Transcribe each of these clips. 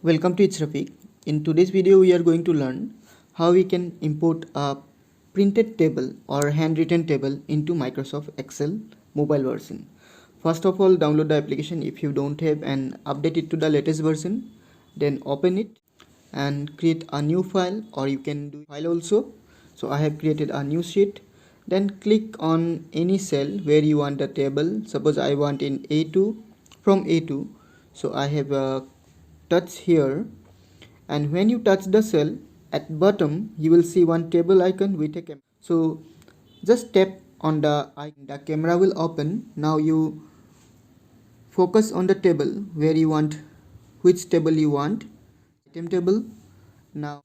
Welcome to It's Rafiq. In today's video, we are going to learn how we can import a printed table or handwritten table into Microsoft Excel mobile version. First of all, download the application if you don't have and update it to the latest version. Then open it and create a new file, or you can do file also. So I have created a new sheet. Then click on any cell where you want the table. Suppose I want in A2, from A2. So I have touch here, and when you touch the cell at bottom you will see one table icon with a camera. So just tap on the icon, the camera will open. Now you focus on the table where you want, which table you want, item table. Now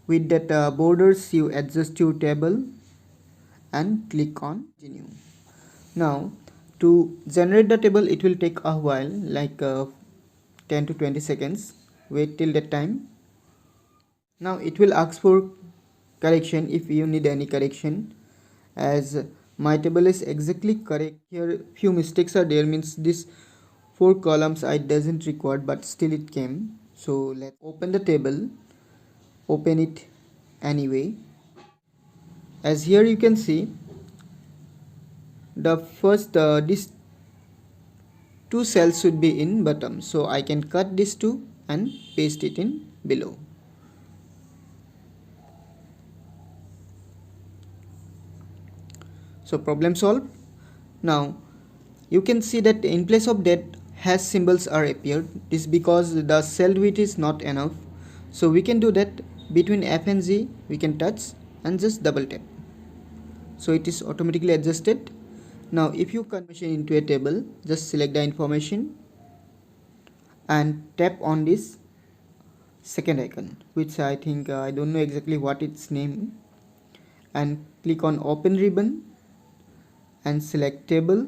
with that borders you adjust your table and click on continue. Now to generate the table it will take a while, like 10 to 20 seconds. Wait till that time. Now it will ask for correction if you need any correction, as my table is exactly correct. Here few mistakes are there, means this 4 columns I doesn't record, but still it came. So let's open the table, open it anyway. As here you can see the first these two cells should be in bottom, so I can cut these two and paste it in below. So problem solved. Now you can see that in place of that hash symbols are appeared. This is because the cell width is not enough. So we can do that between F and G, we can touch and just double tap, so it is automatically adjusted. Now if you convert into a table, just select the information and tap on this second icon, which I think I don't know exactly what its name, and click on open ribbon and select table.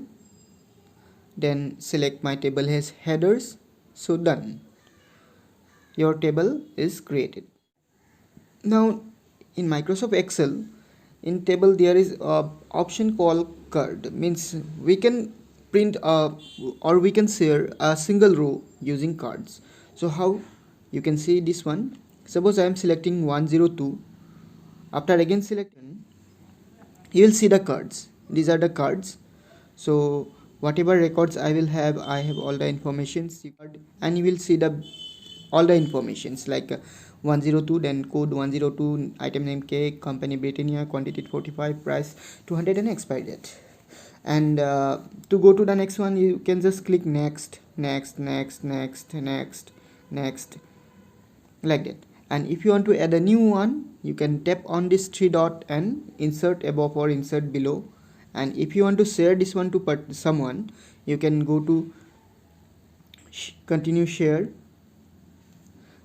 Then select my table has headers. So done, your table is created. Now in Microsoft Excel, in table there is a option called card, means we can print or we can share a single row using cards. So how? You can see this one. Suppose I am selecting 102. After again selecting, you will see the cards. These are the cards. So whatever records I have all the informations, and you will see the all the informations like 102, then code 102, item name cake, company Britannia, quantity 45, price 200, and expiry date. And to go to the next one, you can just click next, next, next, next, next, next, like that. And if you want to add a new one, you can tap on this three dot and insert above or insert below. And if you want to share this one to someone, you can go to continue share.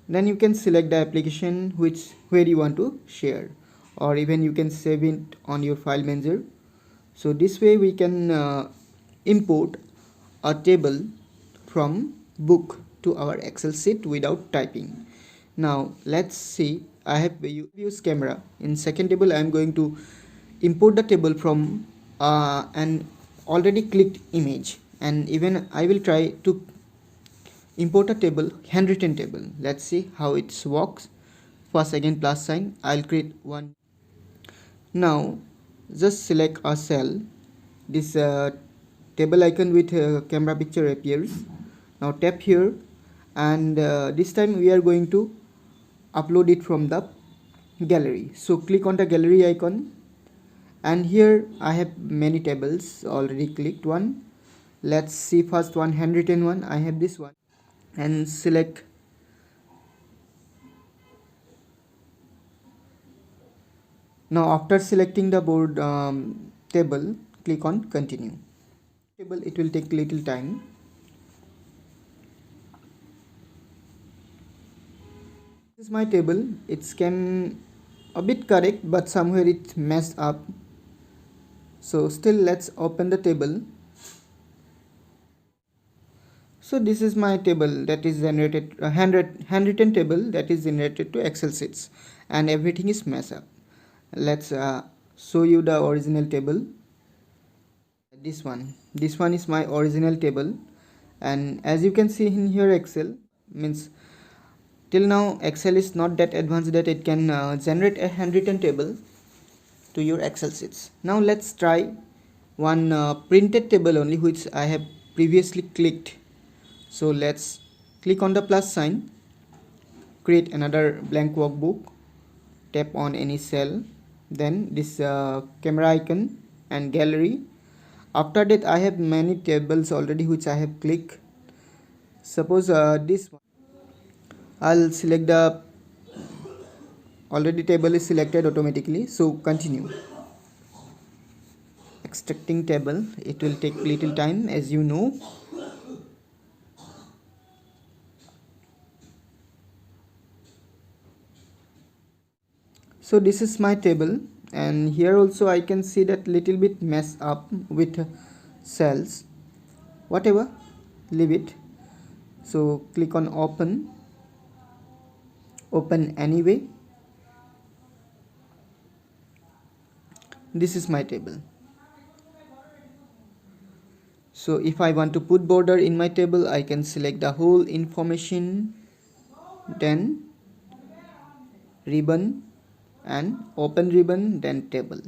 Then you can select the application where you want to share, or even you can save it on your file manager. So this way we can import a table from book to our Excel sheet without typing. Now let's see, I have used camera. In second table I am going to import the table from an already clicked image, and even I will try to import a table, handwritten table. Let's see how it works. First again plus sign, I'll create one. Now just select a cell. This table icon with camera picture appears. Now tap here, and this time we are going to upload it from the gallery. So click on the gallery icon, and here I have many tables already clicked one. Let's see first one, handwritten one. I have this one, and select. Now after selecting the board table, click on continue. Table, it will take little time. This is my table. It came a bit correct, but somewhere it messed up. So still let's open the table. So this is my table that is generated, handwritten table that is generated to Excel sheets, and everything is messed up. Let's show you the original table. This one is my original table, and as you can see in here Excel, means till now Excel is not that advanced that it can generate a handwritten table to your Excel sheets. Now let's try one printed table only, which I have previously clicked. So let's click on the plus sign, create another blank workbook, tap on any cell, then this camera icon and gallery. After that I have many tables already which I have clicked. Suppose this one, I'll select the already table is selected automatically, so continue. Extracting table, it will take little time, as you know. So this is my table, and here also I can see that little bit mess up with cells. Whatever, leave it. So click on open anyway. This is my table. So if I want to put border in my table, I can select the whole information, then ribbon and open ribbon, then table.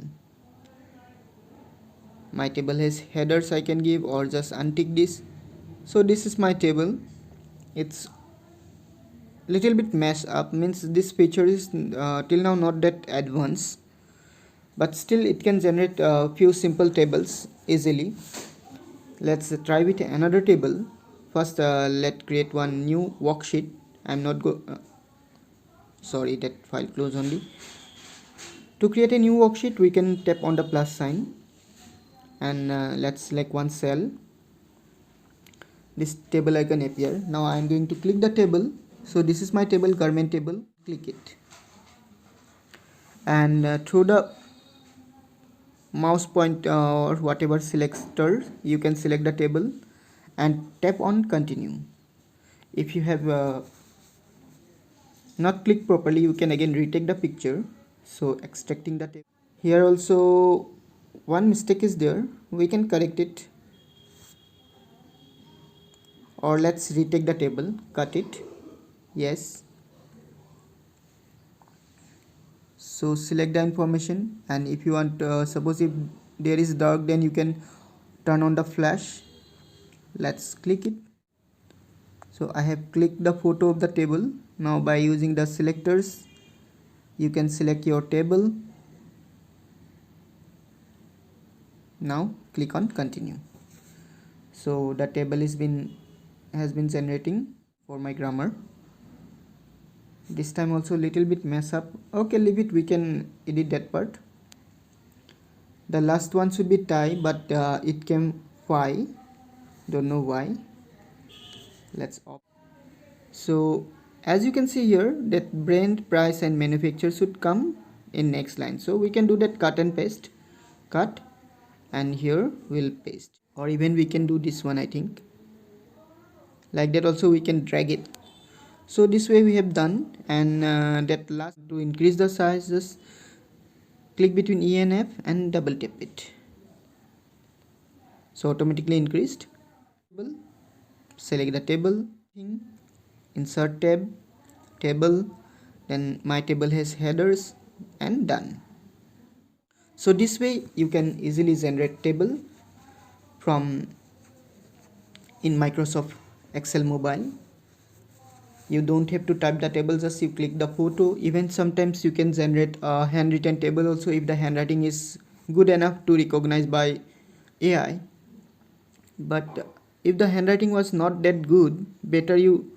My table has headers I can give, or just untick this. So this is my table. It's little bit messed up, means this feature is till now not that advanced, but still it can generate a few simple tables easily. Let's try with another table. First let's create one new worksheet. I'm not sorry, that file close only. To create a new worksheet, we can tap on the plus sign and let's select one cell. This table icon appear. Now I am going to click the table. So this is my table, garment table. Click it, and through the mouse point or whatever selector, you can select the table and tap on continue. If you have not clicked properly, you can again retake the picture. So extracting the table. Here also one mistake is there, we can correct it, or let's retake the table, cut it. Yes. So select the information, and if you want suppose if there is dark, then you can turn on the flash. Let's click it. So I have clicked the photo of the table. Now by using the selectors, you can select your table. Now click on continue. So the table has been generating for my grammar. This time also little bit mess up. Okay, leave it, we can edit that part. The last one should be tie, but it came phi, don't know why. Let's off. So as you can see here, that brand, price and manufacturer should come in next line. So we can do that, cut and paste, cut, and here we'll paste, or even we can do this one, I think like that also we can drag it. So this way we have done, and that last, to increase the size, just click between E and F and double tap it. So automatically increased. Select the table, insert tab, table, then my table has headers, and done. So this way you can easily generate table from in Microsoft Excel mobile. You don't have to type the table, just you click the photo. Even sometimes you can generate a handwritten table also, if the handwriting is good enough to recognize by AI. But if the handwriting was not that good, better you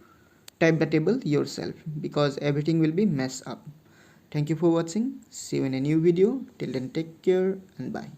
type the table yourself, because everything will be messed up. Thank you for watching. See you in a new video. Till then, take care and bye.